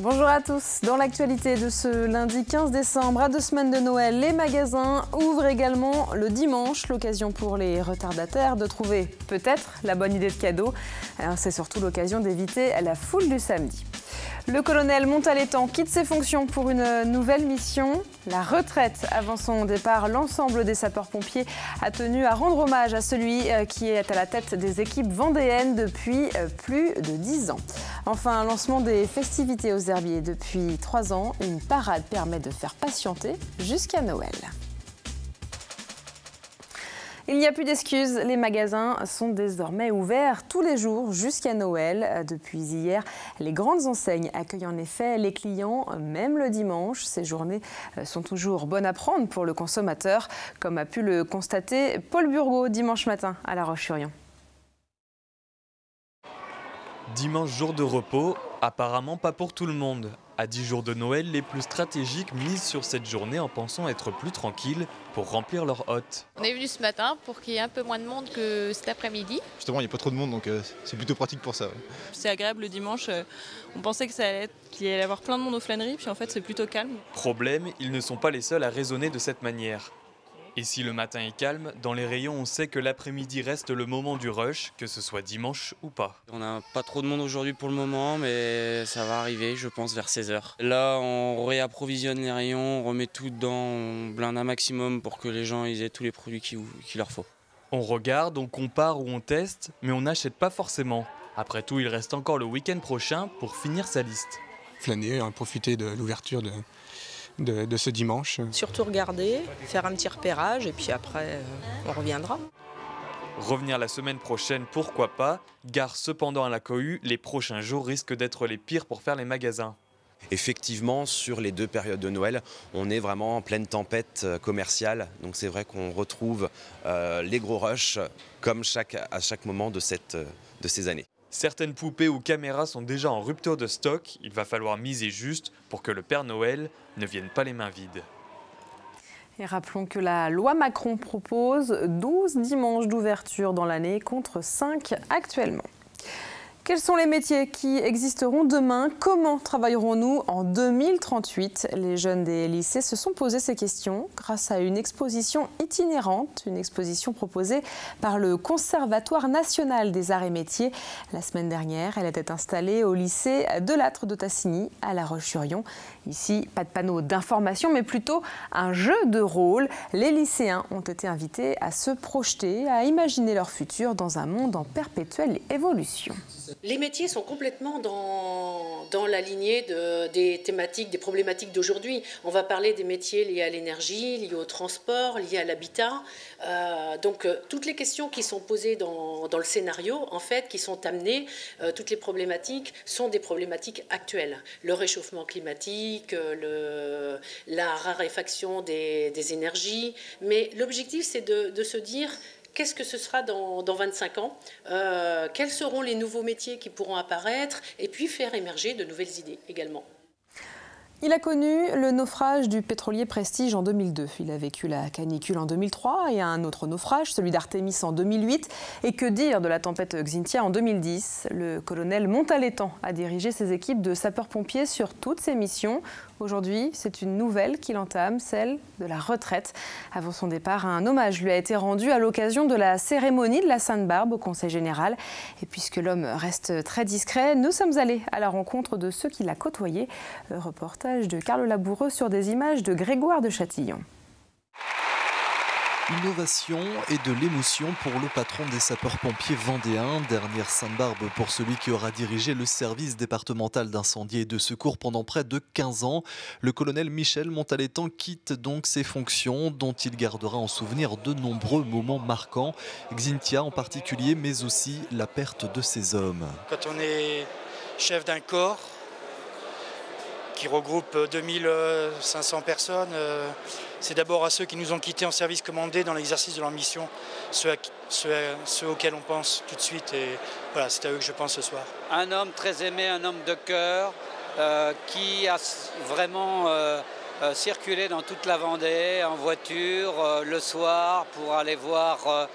Bonjour à tous. Dans l'actualité de ce lundi 15 décembre, à 2 semaines de Noël, les magasins ouvrent également le dimanche. L'occasion pour les retardataires de trouver peut-être la bonne idée de cadeau. C'est surtout l'occasion d'éviter la foule du samedi. Le colonel Montaletan quitte ses fonctions pour une nouvelle mission, la retraite. Avant son départ, l'ensemble des sapeurs-pompiers a tenu à rendre hommage à celui qui est à la tête des équipes vendéennes depuis plus de 10 ans. Enfin, lancement des festivités aux Herbiers depuis 3 ans. Une parade permet de faire patienter jusqu'à Noël. Il n'y a plus d'excuses, les magasins sont désormais ouverts tous les jours jusqu'à Noël. Depuis hier, les grandes enseignes accueillent en effet les clients, même le dimanche. Ces journées sont toujours bonnes à prendre pour le consommateur, comme a pu le constater Paul Burgot dimanche matin à La Roche-sur-Yon. Dimanche, jour de repos, apparemment pas pour tout le monde. À 10 jours de Noël, les plus stratégiques misent sur cette journée en pensant être plus tranquilles pour remplir leur hotte. On est venu ce matin pour qu'il y ait un peu moins de monde que cet après-midi. Justement, il n'y a pas trop de monde, donc c'est plutôt pratique pour ça. Ouais. C'est agréable le dimanche. On pensait qu'il allait y avoir plein de monde aux flâneries, puis en fait c'est plutôt calme. Problème, ils ne sont pas les seuls à raisonner de cette manière. Et si le matin est calme, dans les rayons on sait que l'après-midi reste le moment du rush, que ce soit dimanche ou pas. On n'a pas trop de monde aujourd'hui pour le moment, mais ça va arriver, je pense, vers 16h. Là, on réapprovisionne les rayons, on remet tout dedans, on blinde un maximum pour que les gens aient tous les produits qu'il leur faut. On regarde, on compare ou on teste, mais on n'achète pas forcément. Après tout, il reste encore le week-end prochain pour finir sa liste. Flâner, profiter de l'ouverture de ce dimanche. Surtout regarder, faire un petit repérage et puis après on reviendra. Revenir la semaine prochaine, pourquoi pas. Gare cependant à la cohue, les prochains jours risquent d'être les pires pour faire les magasins. Effectivement, sur les 2 périodes de Noël, on est vraiment en pleine tempête commerciale. Donc c'est vrai qu'on retrouve les gros rushs comme à chaque moment de ces années. Certaines poupées ou caméras sont déjà en rupture de stock. Il va falloir miser juste pour que le Père Noël ne vienne pas les mains vides. Et rappelons que la loi Macron propose 12 dimanches d'ouverture dans l'année contre 5 actuellement. Quels sont les métiers qui existeront demain? Comment travaillerons-nous en 2038? Les jeunes des lycées se sont posé ces questions grâce à une exposition itinérante, une exposition proposée par le Conservatoire national des arts et métiers. La semaine dernière, elle était installée au lycée de Lattre de Tassigny à La Roche-sur-Yon. Ici, pas de panneau d'information, mais plutôt un jeu de rôle. Les lycéens ont été invités à se projeter, à imaginer leur futur dans un monde en perpétuelle évolution. Les métiers sont complètement dans la lignée des thématiques, des problématiques d'aujourd'hui. On va parler des métiers liés à l'énergie, liés au transport, liés à l'habitat. Donc toutes les questions qui sont posées dans le scénario, en fait, qui sont amenées, toutes les problématiques sont des problématiques actuelles. Le réchauffement climatique, la raréfaction des énergies. Mais l'objectif, c'est de se dire... Qu'est-ce que ce sera dans 25 ans? Quels seront les nouveaux métiers qui pourront apparaître? Et puis faire émerger de nouvelles idées également. Il a connu le naufrage du pétrolier Prestige en 2002. Il a vécu la canicule en 2003 et un autre naufrage, celui d'Artémis en 2008. Et que dire de la tempête Xynthia en 2010? Le colonel Montaletan a dirigé ses équipes de sapeurs-pompiers sur toutes ses missions. Aujourd'hui, c'est une nouvelle qu'il entame, celle de la retraite. Avant son départ, un hommage lui a été rendu à l'occasion de la cérémonie de la Sainte-Barbe au Conseil général. Et puisque l'homme reste très discret, nous sommes allés à la rencontre de ceux qui l'a côtoyé. Reportage de Carlo Laboureux sur des images de Grégoire de Châtillon. Une ovation et de l'émotion pour le patron des sapeurs-pompiers vendéens. Dernière Sainte-Barbe pour celui qui aura dirigé le service départemental d'incendie et de secours pendant près de 15 ans. Le colonel Michel Montaletan quitte donc ses fonctions dont il gardera en souvenir de nombreux moments marquants. Xynthia en particulier, mais aussi la perte de ses hommes. Quand on est chef d'un corps qui regroupe 2500 personnes, c'est d'abord à ceux qui nous ont quittés en service commandé dans l'exercice de leur mission, ceux auxquels on pense tout de suite, et voilà, c'est à eux que je pense ce soir. Un homme très aimé, un homme de cœur, qui a vraiment circulé dans toute la Vendée en voiture le soir pour aller voir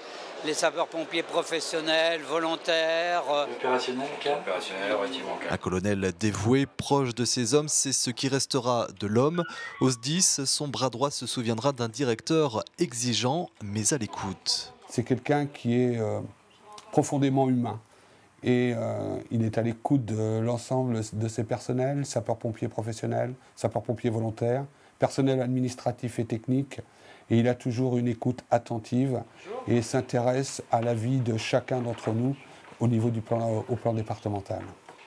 les sapeurs-pompiers professionnels, volontaires. Opérationnel, relativement calme. Un colonel dévoué, proche de ces hommes, c'est ce qui restera de l'homme. Au SDIS, son bras droit se souviendra d'un directeur exigeant, mais à l'écoute. C'est quelqu'un qui est profondément humain. Et il est à l'écoute de l'ensemble de ses personnels, sapeurs-pompiers professionnels, sapeurs-pompiers volontaires, personnel administratif et technique. Et il a toujours une écoute attentive et s'intéresse à la vie de chacun d'entre nous au niveau au plan départemental.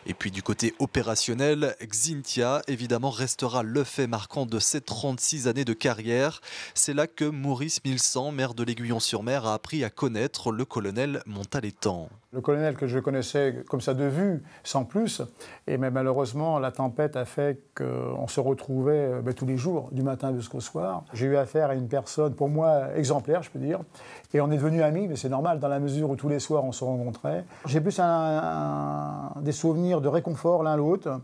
Et puis du côté opérationnel, Xynthia, évidemment, restera le fait marquant de ses 36 années de carrière. C'est là que Maurice Milsan, maire de l'Aiguillon-sur-Mer, a appris à connaître le colonel Montalétan. Le colonel que je connaissais comme ça de vue, sans plus, et mais malheureusement la tempête a fait qu'on se retrouvait tous les jours, du matin jusqu'au soir. J'ai eu affaire à une personne, pour moi, exemplaire, je peux dire, et on est devenus amis, mais c'est normal, dans la mesure où tous les soirs on se rencontrait. J'ai plus des souvenirs de réconfort l'un l'autre,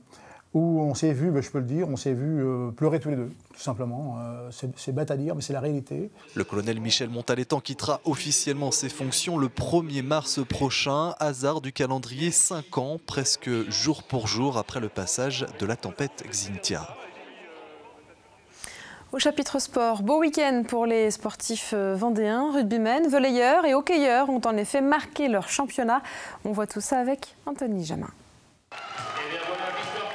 où on s'est vu, je peux le dire, on s'est vu pleurer tous les deux, tout simplement. C'est bête à dire, mais c'est la réalité. Le colonel Michel Montalétan quittera officiellement ses fonctions le 1er mars prochain. Hasard du calendrier, 5 ans, presque jour pour jour après le passage de la tempête Xynthia. Au chapitre sport, beau week-end pour les sportifs vendéens, rugbymen, volleyeurs et hockeyeurs ont en effet marqué leur championnat. On voit tout ça avec Anthony Jamin.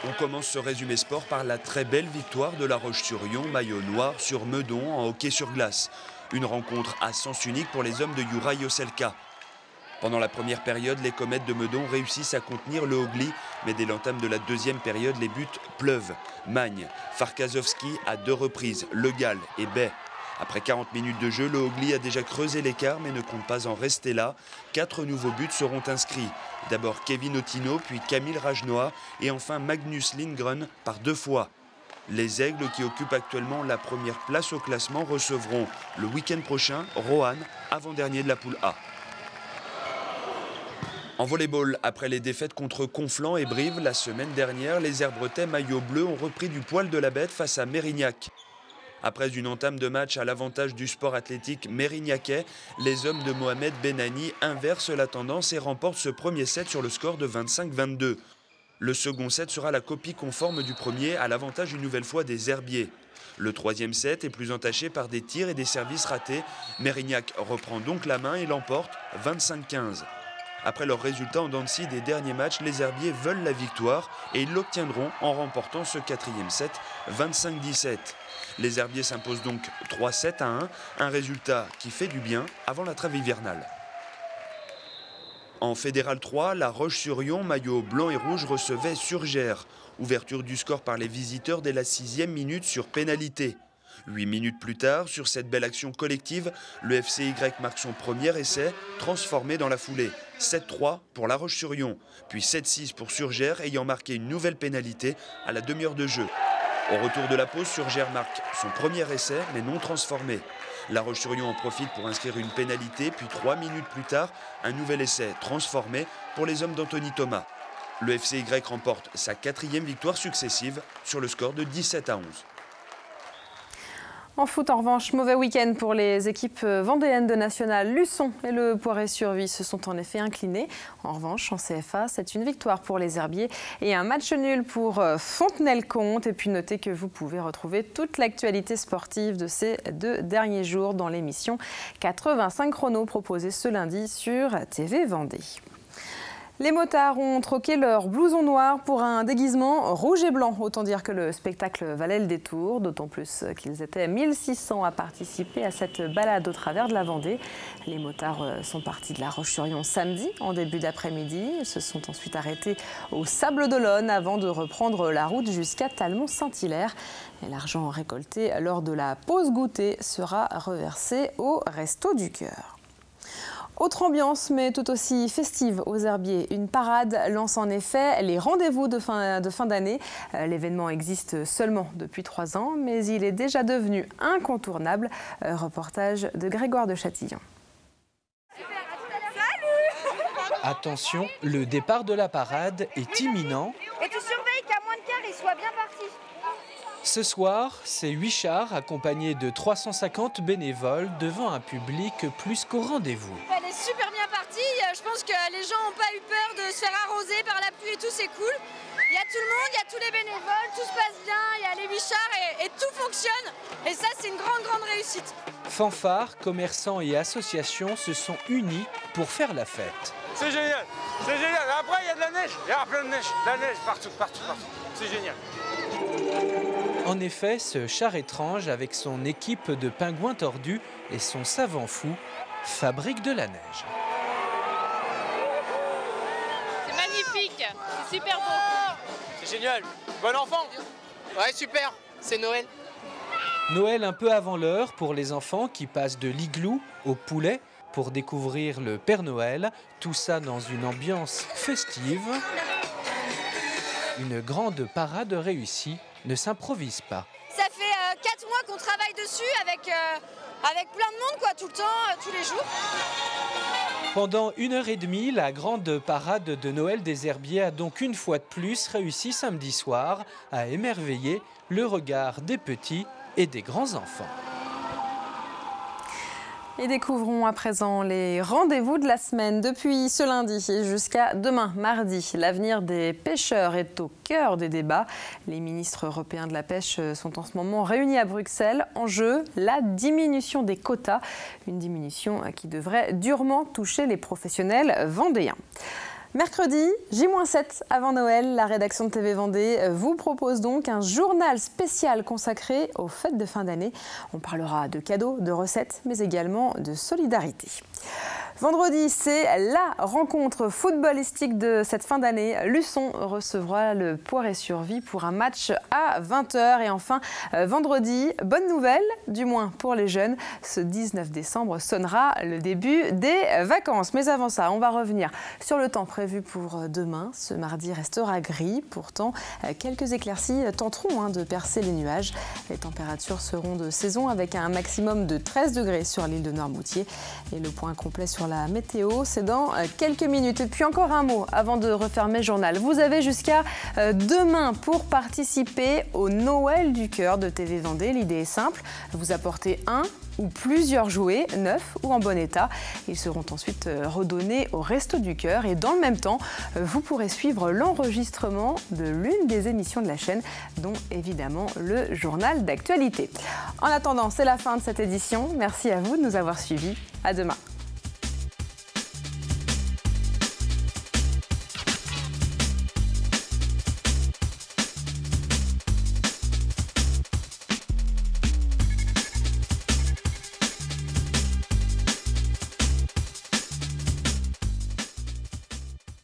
On commence ce résumé sport par la très belle victoire de La Roche-sur-Yon, maillot noir sur Meudon en hockey sur glace. Une rencontre à sens unique pour les hommes de Juraj Joselka. Pendant la première période, les Comètes de Meudon réussissent à contenir le Hogli, mais dès l'entame de la deuxième période, les buts pleuvent. Magne, Farkazovski à 2 reprises, Le Gall et Bay. Après 40 minutes de jeu, le Hogli a déjà creusé l'écart mais ne compte pas en rester là. 4 nouveaux buts seront inscrits. D'abord Kevin Otino, puis Camille Rajnoa et enfin Magnus Lindgren par 2 fois. Les Aigles qui occupent actuellement la première place au classement recevront le week-end prochain Roanne, avant-dernier de la poule A. En volleyball, après les défaites contre Conflans et Brive la semaine dernière, les Herbretais maillot bleu ont repris du poil de la bête face à Mérignac. Après une entame de match à l'avantage du sport athlétique mérignacais, les hommes de Mohamed Benani inversent la tendance et remportent ce premier set sur le score de 25-22. Le second set sera la copie conforme du premier à l'avantage une nouvelle fois des Herbiers. Le troisième set est plus entaché par des tirs et des services ratés. Mérignac reprend donc la main et l'emporte 25-15. Après leur résultat en dents de scie des derniers matchs, les Herbiers veulent la victoire et ils l'obtiendront en remportant ce quatrième set 25-17. Les Herbiers s'imposent donc 3-7-1, un résultat qui fait du bien avant la trêve hivernale. En Fédéral 3, La Roche-sur-Yon, maillot blanc et rouge, recevait Surgères. Ouverture du score par les visiteurs dès la 6e minute sur pénalité. 8 minutes plus tard, sur cette belle action collective, le FCY marque son premier essai, transformé dans la foulée. 7-3 pour La Roche-sur-Yon, puis 7-6 pour Surgères, ayant marqué une nouvelle pénalité à la demi-heure de jeu. Au retour de la pause, Surgères marque son premier essai, mais non transformé. La Roche-sur-Yon en profite pour inscrire une pénalité, puis 3 minutes plus tard, un nouvel essai transformé pour les hommes d'Anthony Thomas. Le FCY remporte sa 4e victoire successive sur le score de 17-11. En foot, en revanche, mauvais week-end pour les équipes vendéennes de National. Luçon et le Poiré-sur-Vie se sont en effet inclinés. En revanche, en CFA, c'est une victoire pour les Herbiers et un match nul pour Fontenay-le-Comte. Et puis notez que vous pouvez retrouver toute l'actualité sportive de ces 2 derniers jours dans l'émission 85 chrono proposée ce lundi sur TV Vendée. Les motards ont troqué leur blouson noir pour un déguisement rouge et blanc. Autant dire que le spectacle valait le détour, d'autant plus qu'ils étaient 1600 à participer à cette balade au travers de la Vendée. Les motards sont partis de La Roche-sur-Yon samedi en début d'après-midi. Ils se sont ensuite arrêtés au Sables-d'Olonne avant de reprendre la route jusqu'à Talmont-Saint-Hilaire. L'argent récolté lors de la pause goûter sera reversé au Resto du Cœur. Autre ambiance, mais tout aussi festive aux Herbiers. Une parade lance en effet les rendez-vous de fin d'année. L'événement existe seulement depuis 3 ans, mais il est déjà devenu incontournable. Reportage de Grégoire de Châtillon. Attention, le départ de la parade est imminent. Et tu surveilles qu'à moins de quart, il soit bien parti. Ce soir, c'est 8 chars accompagnés de 350 bénévoles devant un public plus qu'au rendez-vous. Les super bien parti. Je pense que les gens n'ont pas eu peur de se faire arroser par la pluie et tout, c'est cool. Il y a tout le monde, il y a tous les bénévoles, tout se passe bien, il y a les bichards et tout fonctionne. Et ça, c'est une grande, grande réussite. Fanfares, commerçants et associations se sont unis pour faire la fête. C'est génial, c'est génial. Après, il y a de la neige, il y aura plein de neige, partout. C'est génial. En effet, ce char étrange, avec son équipe de pingouins tordus et son savant fou, fabrique de la neige. C'est magnifique, c'est super beau. C'est génial. Bon enfant. Ouais, super, c'est Noël. Noël un peu avant l'heure pour les enfants qui passent de l'igloo au poulet pour découvrir le Père Noël, tout ça dans une ambiance festive. Une grande parade réussie ne s'improvise pas. Ça fait 4 mois qu'on travaille dessus avec plein de monde, quoi, tout le temps, tous les jours. Pendant 1h30, la grande parade de Noël des Herbiers a donc une fois de plus réussi samedi soir à émerveiller le regard des petits et des grands enfants. Et découvrons à présent les rendez-vous de la semaine. Depuis ce lundi et jusqu'à demain, mardi, l'avenir des pêcheurs est au cœur des débats. Les ministres européens de la pêche sont en ce moment réunis à Bruxelles. En jeu, la diminution des quotas. Une diminution qui devrait durement toucher les professionnels vendéens. Mercredi, J-7 avant Noël, la rédaction de TV Vendée vous propose donc un journal spécial consacré aux fêtes de fin d'année. On parlera de cadeaux, de recettes, mais également de solidarité. Vendredi, c'est la rencontre footballistique de cette fin d'année. Luçon recevra le Poiré-sur-Vie pour un match à 20h. Et enfin, vendredi, bonne nouvelle, du moins pour les jeunes. Ce 19 décembre sonnera le début des vacances. Mais avant ça, on va revenir sur le temps prévu pour demain. Ce mardi restera gris. Pourtant, quelques éclaircies tenteront de percer les nuages. Les températures seront de saison avec un maximum de 13 degrés sur l'île de Noirmoutier. Et le point complet sur la météo, c'est dans quelques minutes. Et puis encore un mot avant de refermer le journal. Vous avez jusqu'à demain pour participer au Noël du cœur de TV Vendée. L'idée est simple, vous apportez un ou plusieurs jouets neufs ou en bon état. Ils seront ensuite redonnés au Resto du Cœur et dans le même temps, vous pourrez suivre l'enregistrement de l'une des émissions de la chaîne, dont évidemment le journal d'actualité. En attendant, c'est la fin de cette édition. Merci à vous de nous avoir suivis. À demain.